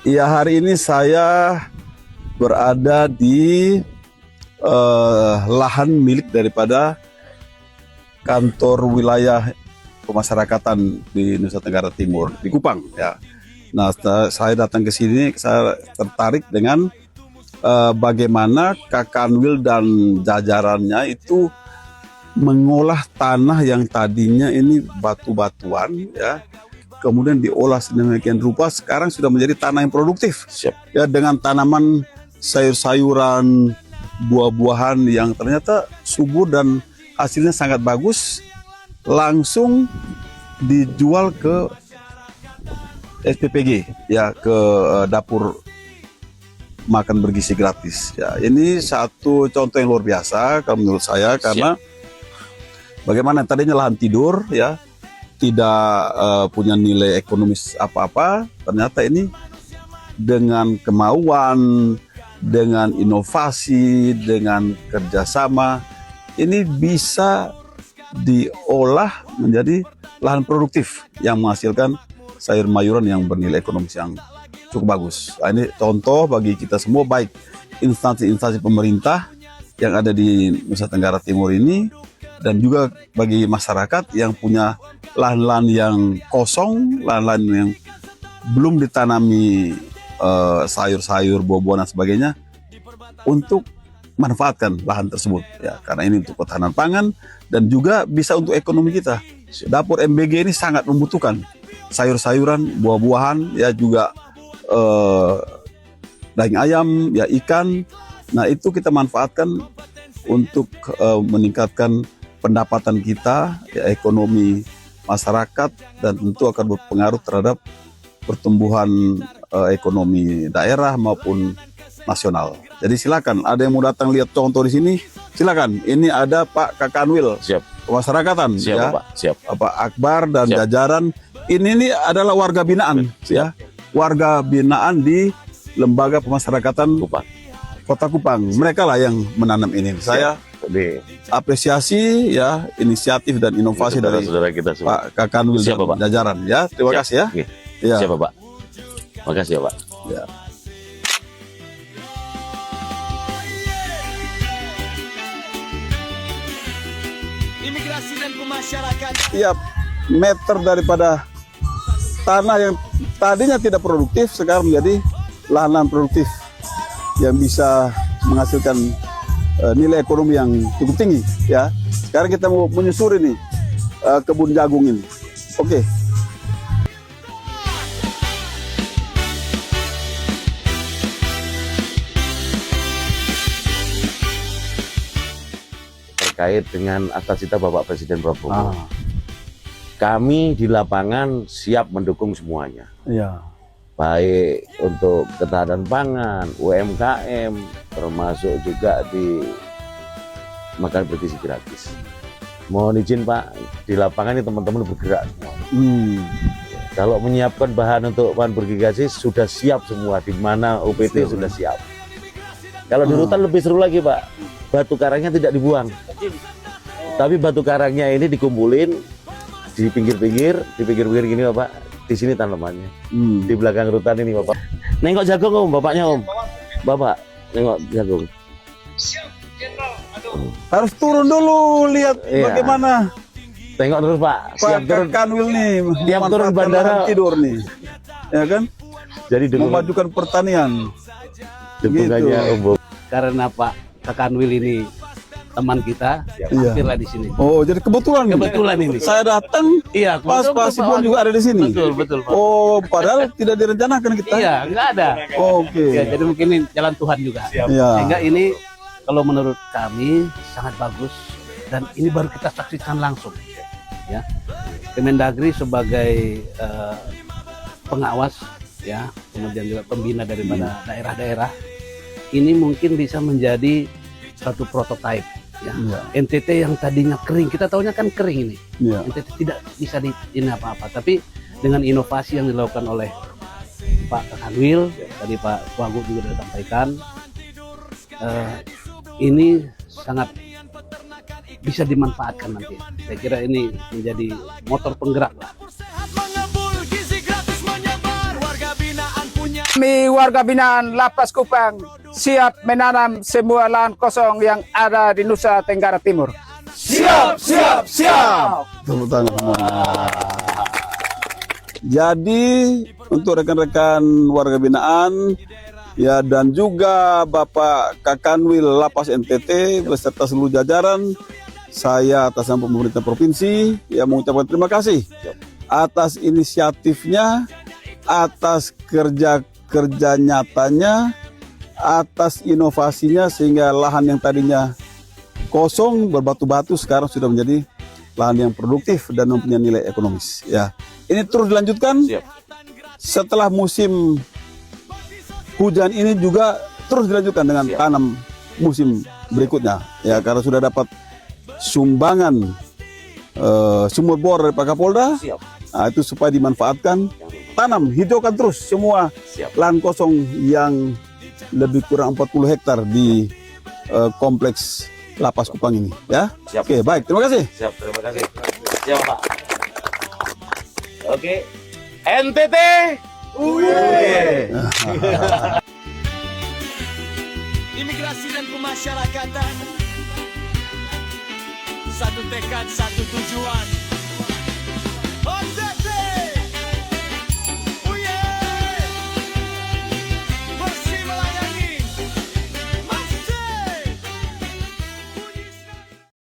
Iya, hari ini saya berada di lahan milik daripada kantor wilayah pemasyarakatan di Nusa Tenggara Timur, di Kupang ya. Nah, saya datang ke sini, saya tertarik dengan bagaimana Kak Kanwil dan jajarannya itu mengolah tanah yang tadinya ini batu-batuan ya, kemudian diolah sedemikian rupa sekarang sudah menjadi tanah yang produktif. Siap. Ya, dengan tanaman sayur-sayuran, buah-buahan yang ternyata subur dan hasilnya sangat bagus, langsung dijual ke SPPG ya, ke dapur makan bergizi gratis ya. Ini satu contoh yang luar biasa kalau menurut saya, karena bagaimana tadinya lahan tidur ya, tidak punya nilai ekonomis apa-apa, ternyata ini dengan kemauan, dengan inovasi, dengan kerjasama, ini bisa diolah menjadi lahan produktif yang menghasilkan sayur-mayuran yang bernilai ekonomis yang cukup bagus. Nah, ini contoh bagi kita semua, baik instansi-instansi pemerintah yang ada di Nusa Tenggara Timur ini, dan juga bagi masyarakat yang punya lahan-lahan yang kosong, lahan-lahan yang belum ditanami sayur-sayur, buah-buahan dan sebagainya, untuk manfaatkan lahan tersebut ya, karena ini untuk ketahanan pangan dan juga bisa untuk ekonomi kita. Dapur MBG ini sangat membutuhkan sayur-sayuran, buah-buahan ya, juga daging ayam ya, ikan. Nah, itu kita manfaatkan untuk meningkatkan pendapatan kita ya, ekonomi masyarakat, dan tentu akan berpengaruh terhadap pertumbuhan ekonomi daerah maupun nasional. Jadi silakan, ada yang mau datang lihat contoh di sini, silakan. Ini ada Pak Kak Kanwil, Siap. pemasyarakatan Siap, ya, Pak. Siap. Pak Akbar dan Siap. jajaran. Ini adalah warga binaan ya, warga binaan di Lembaga Pemasyarakatan Kupang. Kota Kupang. Mereka lah yang menanam ini. Saya apresiasi ya inisiatif dan inovasi dari saudara kita semua. Pak Kak Kanwil dan Pak. jajaran ya. Terima Siap. kasih ya. Oke. Ya. Siap, Pak. Makasih ya, Pak. Ya. Imigrasi dan pemasyarakatan. Tiap meter daripada tanah yang tadinya tidak produktif sekarang menjadi lahan-lahan produktif yang bisa menghasilkan nilai ekonomi yang cukup tinggi ya. Sekarang kita mau menyusuri nih kebun jagung ini. Oke. Terkait dengan atas cita Bapak Presiden Prabowo. Kami di lapangan siap mendukung semuanya. Iya. Baik untuk ketahanan pangan, UMKM, termasuk juga di makan bergizi gratis. Mohon izin Pak, di lapangan ini teman-teman bergerak semua. Kalau menyiapkan bahan untuk bahan bergizi gratis sudah siap semua, di mana UPT sudah siap. Kalau di rutan lebih seru lagi Pak, batu karangnya tidak dibuang, tapi batu karangnya ini dikumpulin di pinggir-pinggir gini Bapak. Di sini tanamannya, di belakang rutan ini Bapak. Nengok jagung Om, bapaknya Om. Bapak, nengok jagung. Harus turun dulu lihat bagaimana. Tengok terus Pak, siap Pak turun. Kanwil nih, Tiap turun bandara tidur nih, ya kan? Jadi Memajukan pertanian. dukungannya Om Bob. Karena Pak Kak Kanwil ini teman kita, hampirlah di sini. Oh, jadi kebetulan ini. saya datang Iya, pas Pak Sibon juga ada di sini. Betul. Pak. Oh, padahal tidak direncanakan kita. Iya, nggak ada. Oke. Ya, jadi mungkin ini jalan Tuhan juga. Iya. Sehingga ini kalau menurut kami sangat bagus, dan ini baru kita saksikan langsung. Ya, Kemendagri sebagai pengawas, ya, kemudian juga pembina daripada daerah-daerah, ini mungkin bisa menjadi satu prototipe. Ya. NTT yang tadinya kering, kita tahunya kan kering ini. NTT tidak bisa ini apa-apa, tapi dengan inovasi yang dilakukan oleh Pak Kanwil, tadi Pak Wagub juga sudah sampaikan, ini sangat bisa dimanfaatkan nanti. Saya kira ini menjadi motor penggerak lah. Kami warga binaan Lapas Kupang siap menanam semua lahan kosong yang ada di Nusa Tenggara Timur. Siap, siap, siap. Tepuk tangan semuanya. Jadi untuk rekan-rekan warga binaan ya dan juga Bapak Kakanwil Lapas NTT beserta seluruh jajaran, saya atas nama pemerintah provinsi ya mengucapkan terima kasih atas inisiatifnya, atas kerja nyatanya, atas inovasinya sehingga lahan yang tadinya kosong berbatu-batu sekarang sudah menjadi lahan yang produktif dan mempunyai nilai ekonomis. Ya, ini terus dilanjutkan. Siap. Setelah musim hujan ini juga terus dilanjutkan dengan tanam musim berikutnya. Ya, karena sudah dapat sumbangan sumur bor dari Pak Kapolda. Siap. Nah, itu supaya dimanfaatkan, tanam, hijaukan terus semua Siap. lahan kosong yang lebih kurang 40 hektar di kompleks Lapas Kupang ini, ya. Siap. Oke, baik, terima kasih. Siap, terima kasih. Siap, Pak. Oke. NTT. Imigrasi dan pemasyarakatan. Satu tekad, satu tujuan.